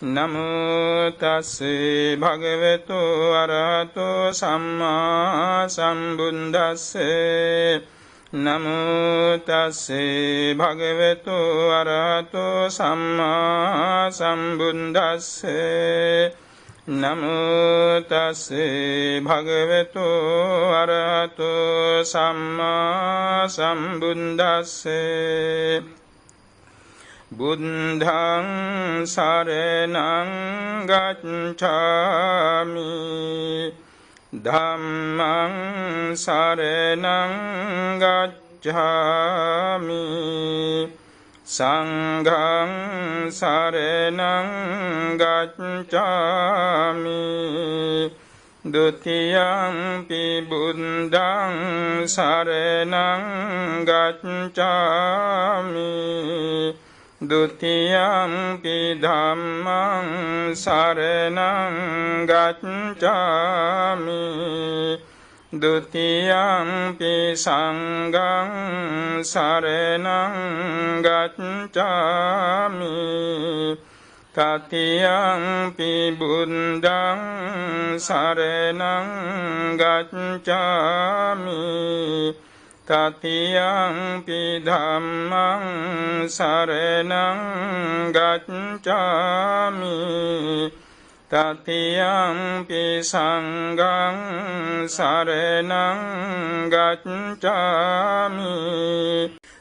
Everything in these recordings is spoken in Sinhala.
නමෝ තස්සේ භගවතු අරහතෝ සම්මා සම්බුද්දස්සේ නමෝ තස්සේ භගවතු අරහතෝ සම්මා සම්බුද්දස්සේ නමෝ තස්සේ භගවතු අරහතෝ සම්මා සම්බුද්දස්සේ බුද්ධං සරණං ගච්ඡාමි ධම්මං සරණං ගච්ඡාමි සංඝං සරණං ගච්ඡාමි ဒုတိယံ පි බුද්ධං සරණං ගච්ඡාමි ဒုတိယံ පි ධම්මං සරණං ගච්ඡාමි ဒုတိယံ පි සංඝං සරණං ගච්ඡාමි တတိယံ පි බුද්ධං සරණං ගච්ඡාමි တတိယံ පි ධම්මං සරණං ගච්ඡාමි တတိယံ පි සංඝං සරණං ගච්ඡාමි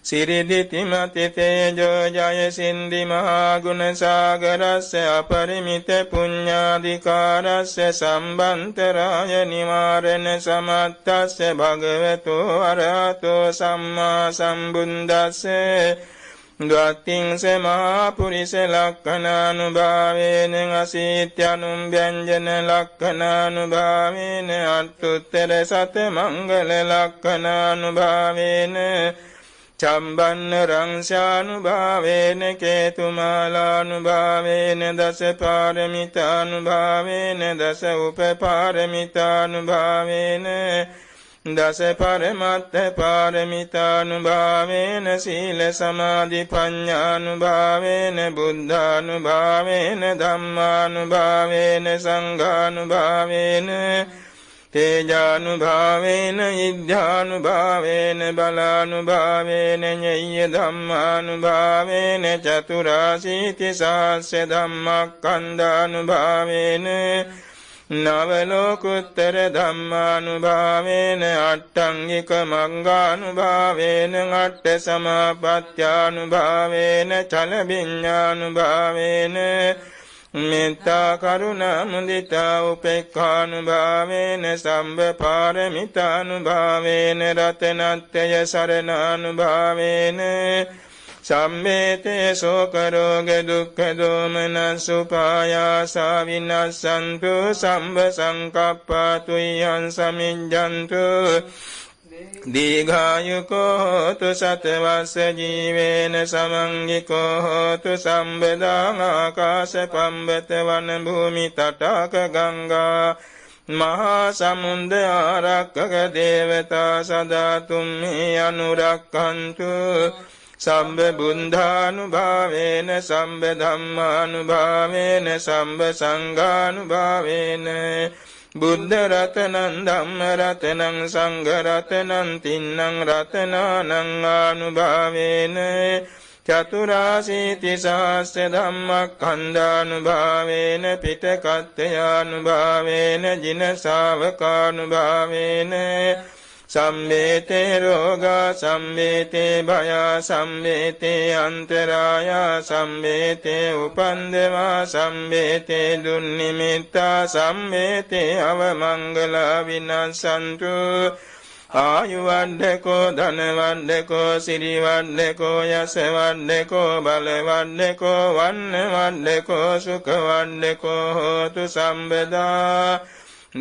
สิริดิติมติเตโยจายสินดิมหากุณสาฆรัสสะอปริมิตปุญญาธิการัสสะสัมบันตรายนิวารณสมัตตัสสะภะคะวะโตอะระหะโตสัมมาสัมพุทธัสสะดวัตติงเสมาปุริสลักขณานุภาเวนะอสิทธานุเบญจนะลักขณานุภาเวนะอัตตุเตระสัตมังกลลักขณานุภาเวนะชัมบันรังสานุภาเวนะเกตุมาลานุภาเวนะดัสปารมิตานุภาเวนะดัสอุปปารมิตานุภาเวนะดัสปรมัตถปารมิตานุภาเวนะศีลสมาธิปัญญานุภาเวนะบุตธานุภาเวนะธัมมานุภาเวนะสังฆานุภาเวนะเตจานุภาเวนะอิทธานุภาเวนะบาลานุภาเวนะเนยธัมมานุภาเวนะจตุราสีติสหัสสะธัมมัคคันธานุภาเวนะนวโลกุตตรธัมมานุภาเวนะอัตถังกิกมังกานุภาเวนะอัตตสมาปัฏฐานุภาเวนะชลบิญญานุภาเวนะเมตตากรุณามุดิตาอุเปกขานุภาเวนะสัมปปารมิตานุภาเวนะรัตนัตตยสรณานุภาเวนะสัมเมเตโสกโรกดุขโดมนัสสุปายาสาวินัสสันตุสัมปสังกัปปะตุยันสมิจจันตุดีฆายุโกโหตุสัตวัสสะจีเวนะสมังกิโกโหตุสัมปดังอากาสปัมเบตวันภูมิตถากกังกามหาสมุนเดอารักขะเทวตาสดาตุมหิอนุรักขันตุสัมปบุญญานุภาเวนะสัมปธัมมานุภาเวนะสัมปสังฆานุภาเวนะบุตรรัตนังธัมมรัตนังสังฆรัตนังตินังรัตนานังอนุภาเวนะจตุราสีติสหัสสะธัมมัคคันธานุภาเวนะปิตกัตถยานุภาเวนะจินสาวกานุภาเวนะสัมเมเตโรกาสัมเมเตภยาสัมเมเตอันตรายาสัมเมเตอุปันเดวาสัมเมเตดุลนิมิตตาสัมเมเตอวมังกลาวินัสสันตุอายุวันเดโกธนวันเดโกสิริวันเดโกยสวันเดโกบาลวันเดโกวันวันเดโกสุขวันเดโกโหตุสัมเบดา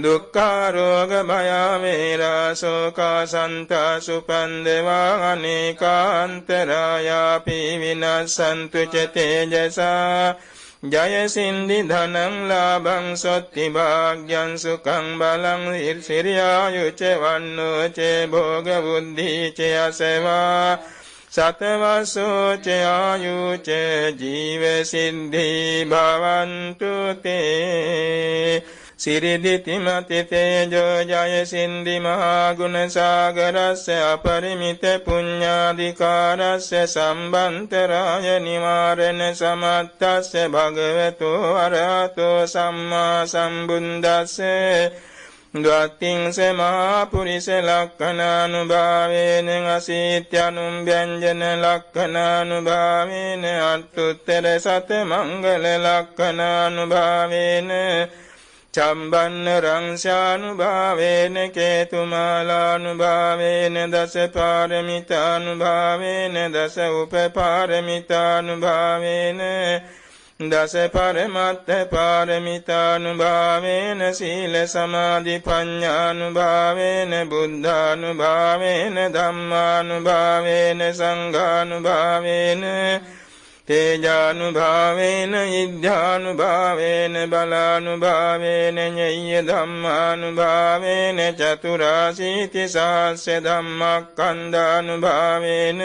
ดุขโรกภยเวราโสกสันตสุปันเดวะอเนกันตรายาปิวินัสสันตุเจเตจสาจายสินดิธนังลาบังสติภาคยันสุขังบาลังอิสิริยายุเจวันโนเจโภกบุตติเจอเสวา සතවස්සෝ ච ආයුච ජීව සිද්ධි භවන්තු තේ සිරිදිතිමති තේජෝ ජය සින්දි මහා ගුණ සාගරස්ස අපරිමිත පුඤ්ඤාධිකාරස්ස සම්බන්තරාය නිවාරණ සමත්තස්ස භගවතු අරහතෝ සම්මා සම්බුද්දස්ස ද්වත්තිංස මහා පුරිස ලක්ඛණානුභාවේන අසීත්‍යනුම් ව්‍යංජන ලක්ඛණානුභාවේන අත්තුත්තර සත මංගල ලක්ඛණානුභාවේන චම්බන්න රංශානුභාවේන කේතුමාලානුභාවේන දස පාරමිතානුභාවේන දස උපපාරමිතානුභාවේන දස පරමත්ත පාරමිතානුභාවේන සීල සමාධි ප්‍රඥානුභාවේන බුද්ධානුභාවේන ධම්මානුභාවේන සංඝානුභාවේන තේජානුභාවේන ඉද්ධානුභාවේන බලානුභාවේන ඤය්‍ය ධම්මානුභාවේන චතුරාසීති සහස්ස ධම්මස්කන්ධානුභාවේන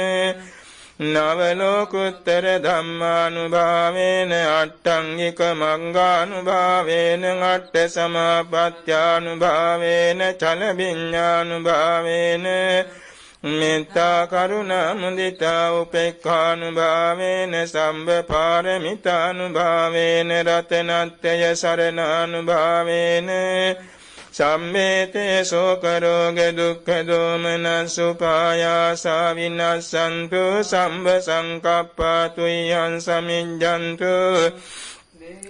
නවලෝකුත්තර ධම්මානුභාවේන අට්ඨංගික මග්ගානුභාවේන අට්ඨ සමාපත්ත්‍යානුභාවේන චල විඤ්ඤානුභාවේන මෙත්තා කරුණා මුදිතා උපේක්ඛානුභාවේන සම්බ පාරමිතානුභාවේන රතනත්ත්‍ය සරණානුභාවේන සම්මේතේ ශෝක රෝග දුක්ඛ දෝමනස් උපායාසා විනස්සන්තු සම්බ සංකප්පා තුයං සමිඤ්ඤන්තු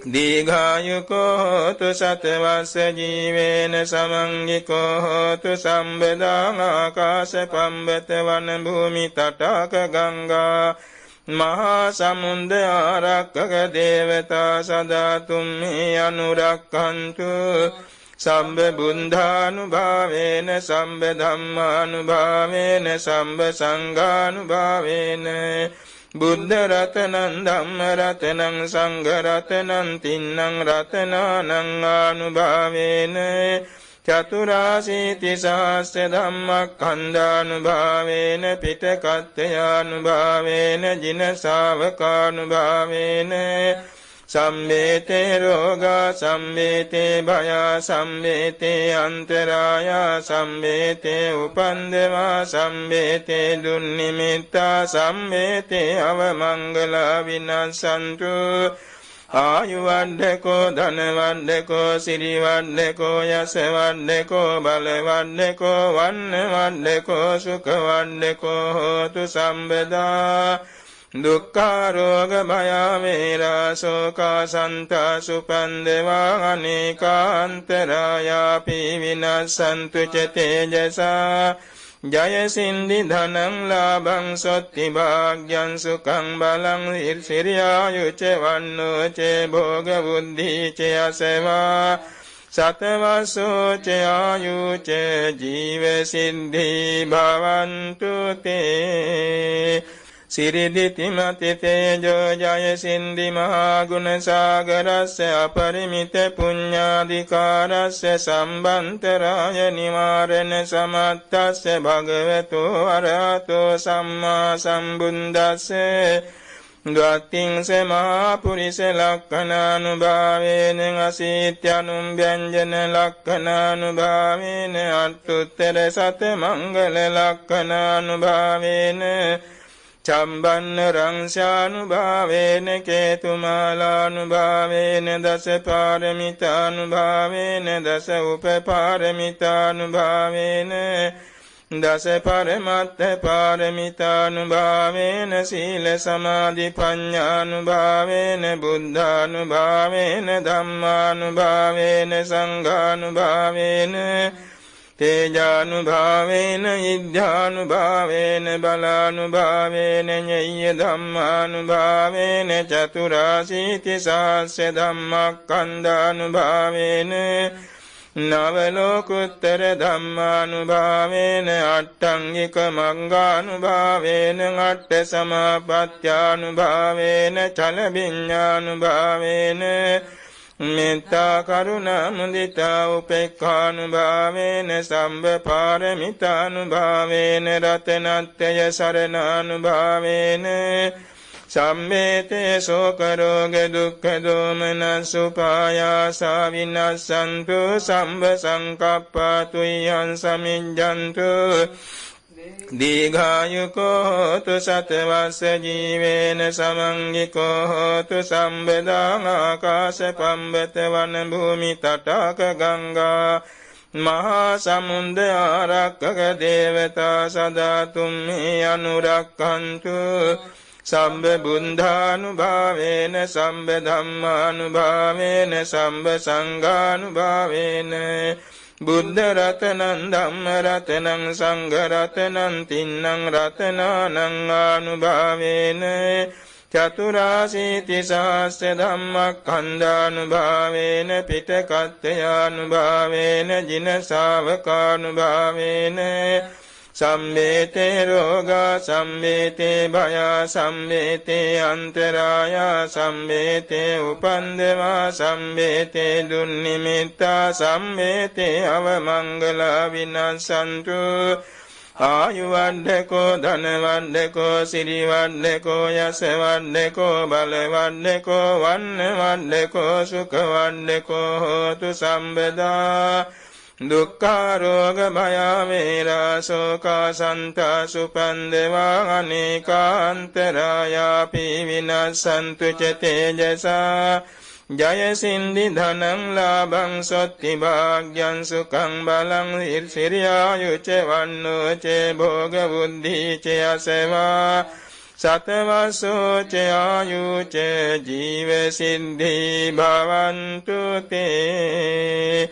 දීඝායුකෝ හෝතු සතවස්ස ජීවේන සමංගිකෝ හෝතු සම්බදාං ආකාශ පම්බත වන භූමි තටාක ගංගා මහා සමුද්ද ආරක්කක දේවතා සදා තුම්හි අනුරක්ඛන්තු සම්බ බුද්ධානුභාවේන සම්බ ධම්මානුභාවේන සම්බ සංඝානුභාවේන බුද්ධ රතනං ධම්ම රතනං සංඝ රතනං තින්නං රතනානං ආනුභාවේන චතුරාසීති සහස්ස ධම්මස්කන්ධානුභාවේන පිටකත්ථයානුභාවේන ජින ශාවකානුභාවේන සම්මේතේ රෝගා සම්මේතේ භයා සම්මේතේ අන්තරායා සම්මේතේ උපන්දවා සම්මේතේ දුන්නිමිත්තා සම්මේතේ අවමංගලා විනස්සන්තු ආයුවණ්ඩකෝ ධනවණ්ඩකෝ සිරිවණ්ඩකෝ යසවණ්ඩකෝ බලවණ්ඩකෝ වන්නවණ්ඩකෝ සුඛවණ්ඩකෝ හෝතු සම්බදා දුක්ඛ රෝග භය වේරා ශෝකා සන්තා සුපන්දවා අනේකාන්තරායාපි විනස්සන්තු ච තේජසා ජය සින්දි ධනං ලාභං සොත්ති භාග්‍යං සුඛං බලං සිරියායුච වන්නෝ ච භෝග බුද්ධි ච අසවා සතවස්සෝ ච ආයුච ජීව සිද්ධි භවන්තු තේ සිරිදිතිමති තේජෝ ජය සින්දි මහා ගුණ සාගරස්ස අපරිමිත පුඤ්ඤාධිකාරස්ස සම්බන්තරාය නිවාරණ සමත්තස්ස භගවතු අරහතෝ සම්මා සම්බුද්දස්ස ද්වත්තිංස මහා පුරිස ලක්ඛණානුභාවේන අසීත්‍යනුම් ව්‍යංජන ලක්ඛණානුභාවේන අත්තුත්තර සත මංගල ලක්ඛණානුභාවේන චම්බන්න රංශානුභාවේන කේතුමාලානුභාවේන දස පාරමිතානුභාවේන දස උපපාරමිතානුභාවේන දස පරමත්ත පාරමිතානුභාවේන සීල සමාධි ප්‍රඥානුභාවේන බුද්ධානුභාවේන ධම්මානුභාවේන සංඝානුභාවේන තේජානුභාවේන ඉද්ධානුභාවේන බලානුභාවේන ඤය්‍ය ධම්මානුභාවේන චතුරාසීති සහස්ස ධම්මස්කන්ධානුභාවේන නවලෝකුත්තර ධම්මානුභාවේන අට්ඨංගික මග්ගානුභාවේන අට්ඨ සමාපත්ත්‍යානුභාවේන චල විඤ්ඤානුභාවේන මෙත්තා කරුණා මුදිතා උපේක්ඛානුභාවේන සම්බ පාරමිතානුභාවේන රතනත්ත්‍ය සරණානුභාවේන සම්මේතේ ශෝක රෝග දුක්ඛ දෝමනස් උපායාසා විනස්සන්තු සම්බ සංකප්පා තුයං සමිඤ්ඤන්තු දීඝායුකෝ හෝතු සතවස්ස ජීවේන සමංගිකෝ හෝතු සම්බදාං ආකාශ පම්බත වන භූමි තටාක ගංගා මහා සමුද්ද ආරක්කක දේවතා සදා තුම්හි අනුරක්ඛන්තු සම්බ බුද්ධානුභාවේන සම්බ ධම්මානුභාවේන සම්බ සංඝානුභාවේන බුද්ධ රතනං ධම්ම රතනං සංඝ රතනං තින්නං රතනානං ආනුභාවේන චතුරාසීති සහස්ස ධම්මක්ඛන්ධානුභාවේන පිටකත්ථයානුභාවේන ජින ශාවකානුභාවේන සම්මේතේ රෝගා සම්මේතේ භයා සම්මේතේ අන්තරායා සම්මේතේ උපන්දවා සම්මේතේ දුන්නිමිත්තා සම්මේතේ අවමංගලා විනස්සන්තු ආයුවණ්ඩකෝ ධනවණ්ඩකෝ සිරිවණ්ඩකෝ යසවණ්ඩකෝ බලවණ්ඩකෝ වන්නවණ්ඩකෝ සුඛවණ්ඩකෝ හෝතු සම්බදා දුක්ඛාරෝග භය වේරා ශෝකා සන්තා සුපන්දවා අනේකාන්තරායාපි විනස්සන්තු ච තේජසා ජය සින්දි ධනං ලාභං සොත්ති භාග්‍යං සුඛං බලං සිරියායුච වන්නෝ ච භෝග බුද්ධි ච යසවා සතවසෝ ච ආයුච ජීව සිද්ධි භවන්තු තේ